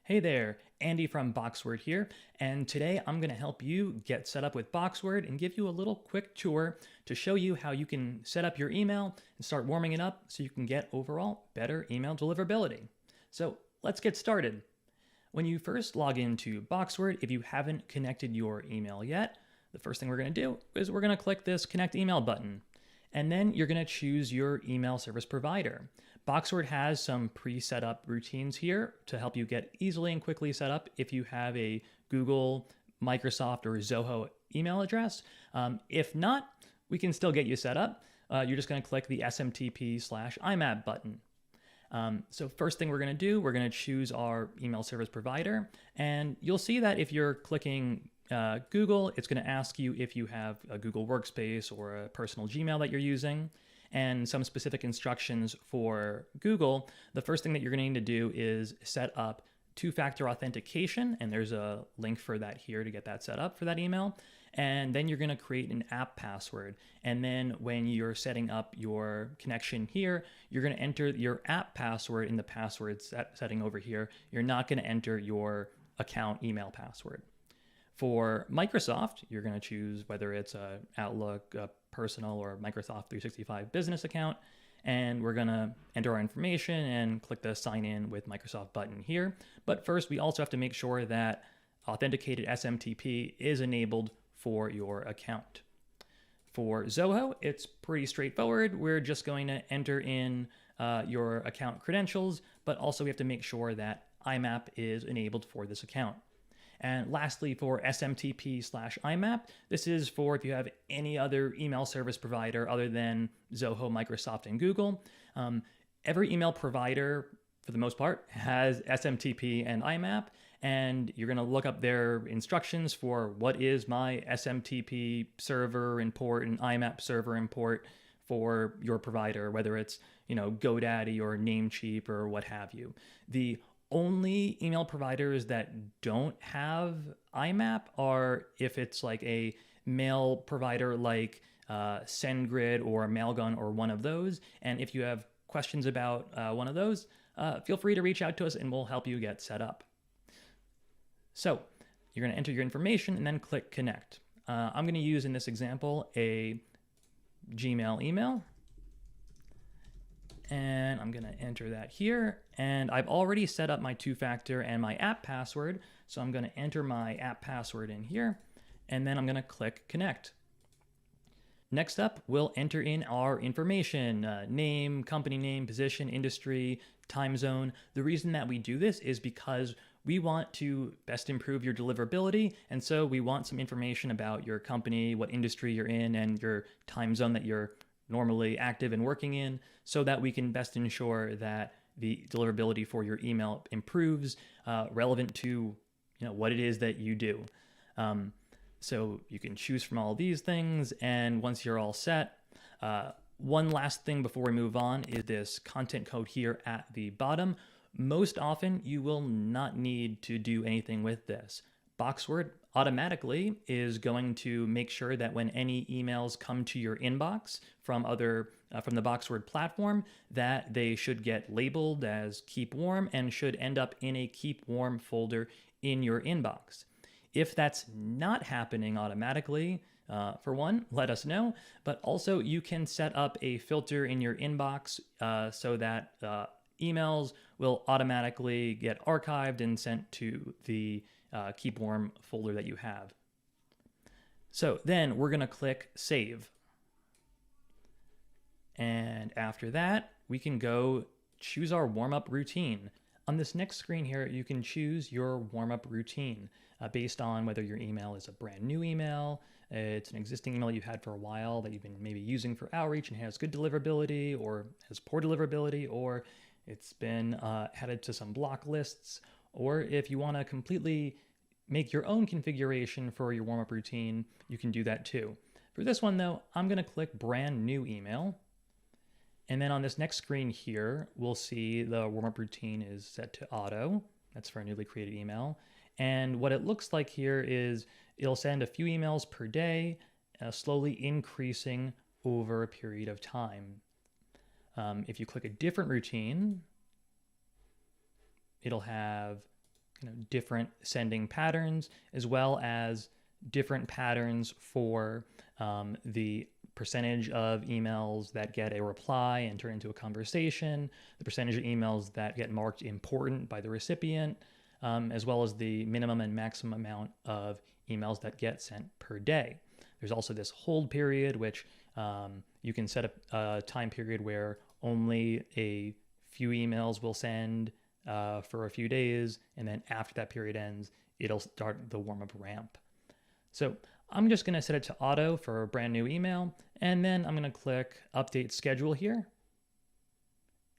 Hey there, Andy from Boxward here, and today I'm going to help you get set up with Boxward and give you a little quick tour to show you how you can set up your email and start warming it up so you can get overall better email deliverability. So let's get started. When you first log into Boxward, if you haven't connected your email yet, the first thing we're going to do is we're going to click this Connect Email button. And then you're going to choose your email service provider. Boxward has some pre-set up routines here to help you get easily and quickly set up if you have a Google, Microsoft, or Zoho email address. If not, we can still get you set up. You're just going to click the SMTP/IMAP button. So first thing we're going to do, we're going to choose our email service provider. And you'll see that if you're clicking Google, it's going to ask you if you have a Google Workspace or a personal Gmail that you're using, and some specific instructions for Google. The first thing that you're going to need to do is set up two-factor authentication, and there's a link for that here to get that set up for that email. And then you're going to create an app password. And then when you're setting up your connection here, you're going to enter your app password in the password setting over here. You're not going to enter your account email password. For Microsoft, you're going to choose whether it's a Outlook, a personal, or Microsoft 365 business account. And we're going to enter our information and click the sign in with Microsoft button here. But first, we also have to make sure that authenticated SMTP is enabled for your account. For Zoho, it's pretty straightforward. We're just going to enter in your account credentials, but also we have to make sure that IMAP is enabled for this account. And lastly, for SMTP/IMAP, this is for if you have any other email service provider other than Zoho, Microsoft, and Google. Every email provider, for the most part, has SMTP and IMAP, and you're going to look up their instructions for what is my SMTP server and port and IMAP server and port for your provider, whether it's GoDaddy or Namecheap or what have you. The only email providers that don't have IMAP are if it's like a mail provider like SendGrid or Mailgun or one of those. And if you have questions about one of those, feel free to reach out to us and we'll help you get set up. So you're going to enter your information and then click connect. I'm going to use in this example a Gmail email. And I'm going to enter that here. And I've already set up my two-factor and my app password. So I'm going to enter my app password in here. And then I'm going to click connect. Next up, we'll enter in our information, name, company name, position, industry, time zone. The reason that we do this is because we want to best improve your deliverability. And so we want some information about your company, what industry you're in, and your time zone that you're normally active and working in, so that we can best ensure that the deliverability for your email improves relevant to what it is that you do. So you can choose from all these things, and once you're all set, one last thing before we move on is this content code here at the bottom. Most often you will not need to do anything with this. Boxward automatically is going to make sure that when any emails come to your inbox from the Boxward platform, that they should get labeled as keep warm and should end up in a keep warm folder in your inbox. If that's not happening automatically, for one, let us know, but also you can set up a filter in your inbox so that emails will automatically get archived and sent to the keep warm folder that you have. So then we're going to click save. And after that, we can go choose our warm-up routine. On this next screen here, you can choose your warm-up routine based on whether your email is a brand new email, it's an existing email you've had for a while that you've been maybe using for outreach and has good deliverability or has poor deliverability, or it's been added to some block lists, or if you want to completely make your own configuration for your warm-up routine, you can do that too. For this one though, I'm going to click brand new email. And then on this next screen here, we'll see the warm-up routine is set to auto. That's for a newly created email. And what it looks like here is it'll send a few emails per day, slowly increasing over a period of time. If you click a different routine, it'll have different sending patterns, as well as different patterns for the percentage of emails that get a reply and turn into a conversation, the percentage of emails that get marked important by the recipient, as well as the minimum and maximum amount of emails that get sent per day. There's also this hold period, which you can set up a time period where only a few emails will send for a few days, and then after that period ends, it'll start the warm-up ramp. So I'm just going to set it to auto for a brand new email, and then I'm going to click update schedule here,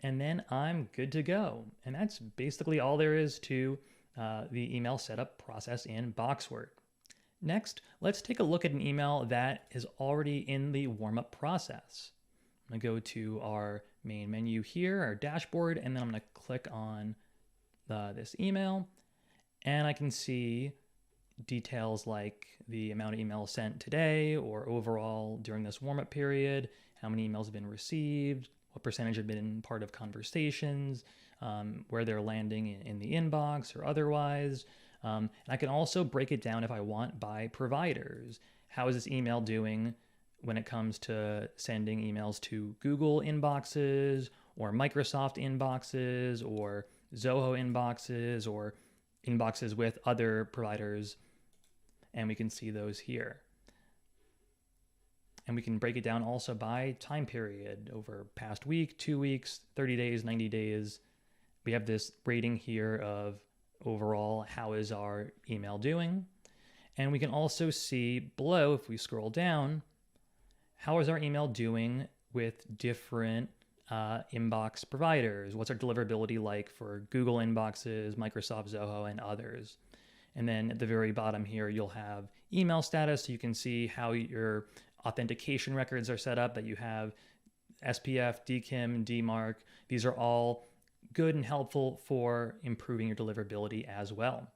and then I'm good to go. And that's basically all there is to the email setup process in Boxward. Next, let's take a look at an email that is already in the warm-up process. I'm going to go to our main menu here, our dashboard, and then I'm going to click on this email, and I can see details like the amount of emails sent today or overall during this warm-up period, how many emails have been received, what percentage have been part of conversations, where they're landing in the inbox or otherwise. And I can also break it down if I want by providers. How is this email doing when it comes to sending emails to Google inboxes or Microsoft inboxes or Zoho inboxes or inboxes with other providers? And we can see those here. And we can break it down also by time period, over past week, 2 weeks, 30 days, 90 days. We have this rating here of overall, how is our email doing? And we can also see below, if we scroll down, how is our email doing with different inbox providers? What's our deliverability like for Google inboxes, Microsoft, Zoho, and others? And then at the very bottom here, you'll have email status. So you can see how your authentication records are set up, that you have SPF, DKIM, DMARC. These are all good and helpful for improving your deliverability as well.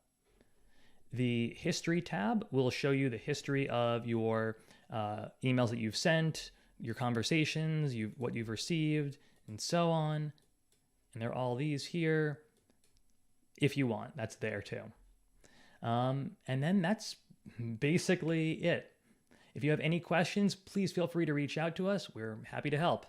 The history tab will show you the history of your emails that you've sent, your conversations, what you've received, and so on. And there are all these here. If you want, that's there too. And then that's basically it. If you have any questions, please feel free to reach out to us. We're happy to help.